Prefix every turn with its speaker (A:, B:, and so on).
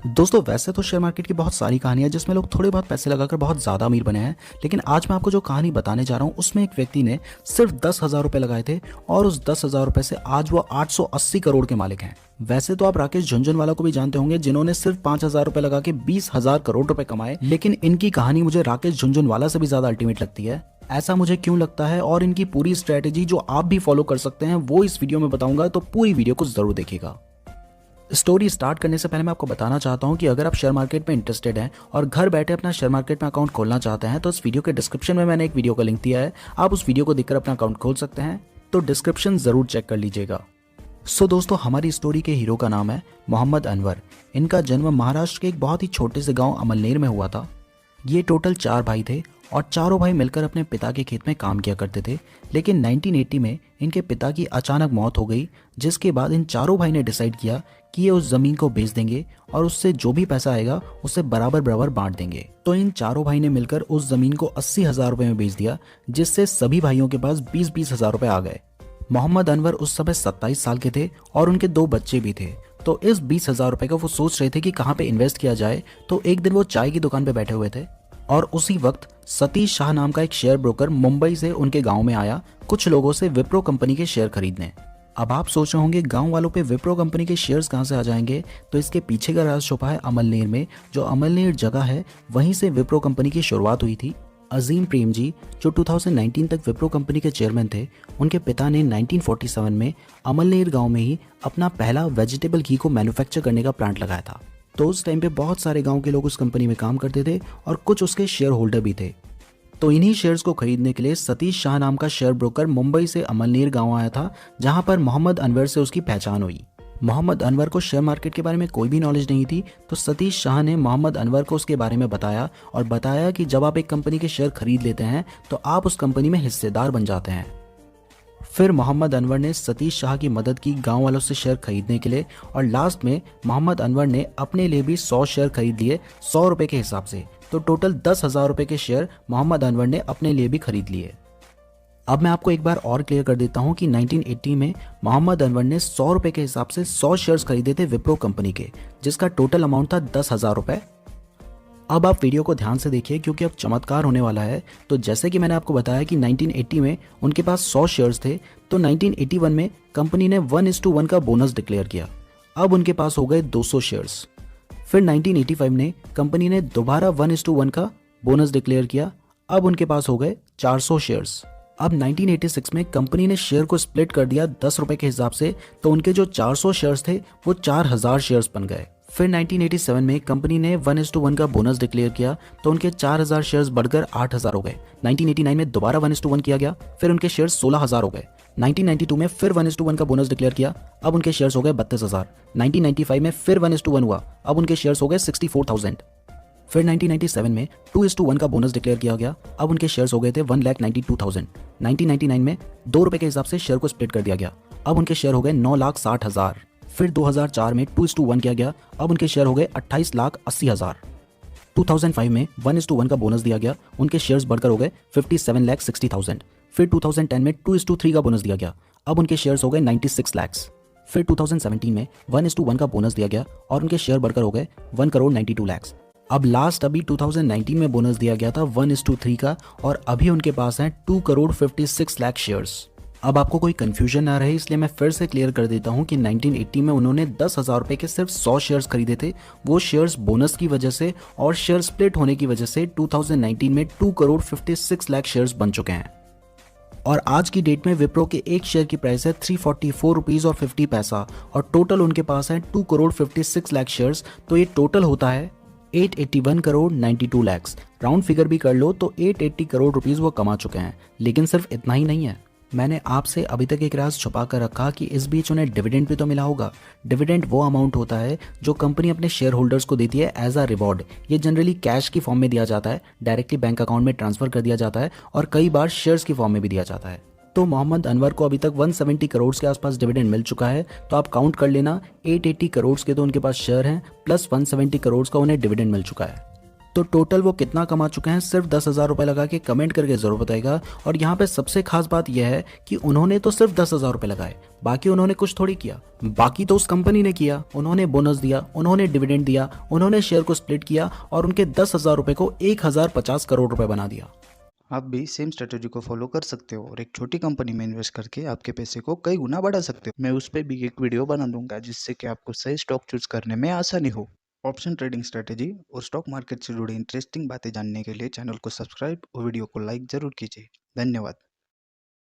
A: दोस्तों वैसे तो शेयर मार्केट की बहुत सारी कहानियां जिसमें लोग थोड़े बहुत पैसे लगाकर बहुत ज़्यादा अमीर बने हैं, लेकिन आज मैं आपको जो कहानी बताने जा रहा हूं उसमें एक व्यक्ति ने सिर्फ 10,000 रुपए लगाए थे और उस 10,000 रुपए से आज वो 880 करोड़ के मालिक हैं। वैसे तो आप राकेश झुनझुनवाला को भी जानते होंगे जिन्होंने सिर्फ 5,000 रुपए लगा के 20,000 करोड़ रुपए कमाए, लेकिन इनकी कहानी मुझे राकेश झुनझुनवाला से भी ज्यादा अल्टीमेट लगती है। ऐसा मुझे क्यों लगता है और इनकी पूरी स्ट्रेटेजी जो आप भी फॉलो कर सकते हैं वो इस वीडियो में बताऊंगा, तो पूरी वीडियो को जरूर देखिएगा। स्टोरी स्टार्ट करने से पहले मैं आपको बताना चाहता हूं कि अगर आप शेयर मार्केट में इंटरेस्टेड हैं और घर बैठे अपना शेयर मार्केट में अकाउंट खोलना चाहते हैं तो इस वीडियो के डिस्क्रिप्शन में मैंने एक वीडियो का लिंक दिया है, आप उस वीडियो को देखकर अपना अकाउंट खोल सकते हैं, तो डिस्क्रिप्शन जरूर चेक कर लीजिएगा। सो दोस्तों, हमारी स्टोरी के हीरो का नाम है मोहम्मद अनवर। इनका जन्म महाराष्ट्र के एक बहुत ही छोटे से गाँव अमलनेर में हुआ था। ये टोटल 4 भाई थे और चारों भाई मिलकर अपने पिता के खेत में काम किया करते थे, लेकिन 1980 में इनके पिता की अचानक मौत हो गई, जिसके बाद इन चारों भाई ने डिसाइड किया कि ये उस जमीन को बेच देंगे और उससे जो भी पैसा आएगा उसे बराबर बराबर बांट देंगे। तो इन चारों भाई ने मिलकर उस जमीन को 80,000 रुपए में बेच दिया, जिससे सभी भाइयों के पास 20-20 हजार रुपए आ गए। मोहम्मद अनवर उस समय 27 साल के थे और उनके 2 बच्चे भी थे। तो इस 20,000 रुपए का वो सोच रहे थे कि कहाँ पे इन्वेस्ट किया जाए। तो एक दिन वो चाय की दुकान पे बैठे हुए थे और उसी वक्त सतीश शाह नाम का एक शेयर ब्रोकर मुंबई से उनके गांव में आया कुछ लोगों से विप्रो कंपनी के शेयर खरीदने। अब आप सोच रहे होंगे गांव वालों पे विप्रो कंपनी के शेयर्स कहां से आ जाएंगे, तो इसके पीछे का राज छुपा है अमलनेर में। जो अमलनेर जगह है वहीं से विप्रो कंपनी की शुरुआत हुई थी। अजीम प्रेम जी जो 2019 तक विप्रो कंपनी के चेयरमैन थे, उनके पिता ने 1947 में अमलनेर गांव में ही अपना पहला वेजिटेबल घी को मैन्युफैक्चर करने का प्लांट लगाया था। तो उस टाइम पे बहुत सारे गांव के लोग उस कंपनी में काम करते थे और कुछ उसके शेयर होल्डर भी थे। तो इन्हीं शेयर्स को खरीदने के लिए सतीश शाह नाम का शेयर ब्रोकर मुंबई से अमलनेर गांव आया था, जहां पर मोहम्मद अनवर से उसकी पहचान हुई। मोहम्मद अनवर को शेयर मार्केट के बारे में कोई भी नॉलेज नहीं थी, तो सतीश शाह ने मोहम्मद अनवर को उसके बारे में बताया और बताया कि जब आप एक कंपनी के शेयर खरीद लेते हैं तो आप उस कंपनी में हिस्सेदार बन जाते हैं। फिर मोहम्मद अनवर ने सतीश शाह की मदद की गांव वालों से शेयर खरीदने के लिए और लास्ट में मोहम्मद अनवर ने अपने लिए भी 100 शेयर खरीद लिए 100 रुपए के हिसाब से। तो टोटल 10,000 रुपए के शेयर मोहम्मद अनवर ने अपने लिए भी खरीद लिए। अब मैं आपको एक बार और क्लियर कर देता हूं कि 1980 में मोहम्मद अनवर ने 100 रुपए के हिसाब से 100 शेयर्स खरीदे थे विप्रो कंपनी के, जिसका टोटल अमाउंट था 10,000 रुपए। अब आप वीडियो को ध्यान से देखिए क्योंकि अब चमत्कार होने वाला है। तो जैसे कि मैंने आपको बताया कि 1980 में उनके पास 100 शेयर्स थे, तो 1981 में कंपनी ने 1:1 का बोनस डिक्लेयर किया। अब उनके पास हो गए 200 शेयर्स। फिर 1985 में कंपनी ने दोबारा 1:1 का बोनस डिक्लेयर किया। अब उनके पास हो गए 400 शेयर्स। अब 1986 में कंपनी ने शेयर को स्प्लिट कर दिया 10 रुपए के हिसाब से, तो उनके जो 400 शेयर्स थे वो 4,000 शेयर्स बन गए। फिर 1987 में कंपनी ने 1:1 का बोनस डिक्लेयर किया, तो उनके 4,000 शेयर्स बढ़कर 8,000 हो गए। 1989 में दोबारा 1:1 किया गया, फिर उनके शेयर्स 16,000 हो गए। 1992 में फिर 1:1 का बोनस डिक्लेयर किया, अब उनके शेयर्स हो गए 32,000। 1995 में फिर 1:1 हुआ, अब उनके शेयर्स हो गए 64,000। फिर 1997 में 2:1 का बोनस डिक्लेयर किया गया, अब उनके शेयर्स हो गए थे 1,92,000। 1999 में 2 रुपए के हिसाब से शेयर को स्प्लिट कर दिया गया, अब उनके शेयर हो गए 9,60,000। फिर 2004 में 2:1 किया गया, अब उनके शेयर हो गए 28,80,000। 2005 में 1:1 का बोनस दिया गया, उनके शेयर्स बढ़कर हो गए 57,60,000। फिर 2010 में 2:3 का बोनस दिया गया, अब उनके शेयर्स हो गए 96 लाख। फिर 2017 में 1:1 का बोनस दिया गया और उनके शेयर बढ़कर हो गए 1,92 लाख। अब लास्ट अभी 2019 में बोनस दिया गया था 1:3 का और अभी उनके पास हैं 2,56 लाख शेयर्स। अब आपको कोई कंफ्यूजन ना रहे इसलिए मैं फिर से क्लियर कर देता हूं कि 1980 में उन्होंने 10,000 रुपए के सिर्फ 100 शेयर्स खरीदे थे। वो शेयर्स बोनस की वजह से और शेयर स्प्लिट होने की वजह से 2019 में 2,56 लाख शेयर्स बन चुके हैं। और आज की डेट में विप्रो के एक शेयर की प्राइस है 344 रुपीज और 50 पैसा और टोटल उनके पास है 2,56 लाख शेयर्स। तो ये टोटल होता है 881 करोड़ 92 लाख। राउंड फिगर भी कर लो तो 880 करोड़ रुपीज वो कमा चुके हैं। लेकिन सिर्फ इतना ही नहीं है, मैंने आपसे अभी तक एक राज छुपा कर रखा कि इस बीच उन्हें डिविडेंड भी तो मिला होगा। डिविडेंड वो अमाउंट होता है जो कंपनी अपने शेयर होल्डर्स को देती है एज अ रिवॉर्ड। ये जनरली कैश की फॉर्म में दिया जाता है, डायरेक्टली बैंक अकाउंट में ट्रांसफर कर दिया जाता है और कई बार शेयर्स की फॉर्म में भी दिया जाता है। तो मोहम्मद अनवर को अभी तक 170 करोड़ के आसपास डिविडेंड मिल चुका है। तो आप काउंट कर लेना 880 करोड़ के तो उनके पास शेयर हैं प्लस 170 करोड़ का उन्हें डिविडेंड मिल चुका है। तो टोटल वो कितना कमा चुके हैं सिर्फ 10,000 रुपये लगा के कमेंट करके ज़रूर बताएगा। और यहाँ पे सबसे खास बात यह है कि उन्होंने तो सिर्फ 10,000 रुपये लगाए, बाकी उन्होंने कुछ थोड़ी किया, बाकी तो उस कंपनी ने किया। उन्होंने बोनस दिया, उन्होंने डिविडेंड दिया, उन्होंने शेयर को स्प्लिट किया और उनके 10,000 रुपये को 1,050 करोड़ रुपए बना दिया।
B: आप भी सेम स्ट्रेटेजी को फॉलो कर सकते हो और एक छोटी कंपनी में इन्वेस्ट करके आपके पैसे को कई गुना बढ़ा सकते हो। मैं उस पर भी एक वीडियो बना दूंगा जिससे कि आपको सही स्टॉक चूज करने में आसानी हो। ऑप्शन ट्रेडिंग स्ट्रेटेजी और स्टॉक मार्केट से जुड़ी इंटरेस्टिंग बातें जानने के लिए चैनल को सब्सक्राइब और वीडियो को लाइक जरूर कीजिए। धन्यवाद।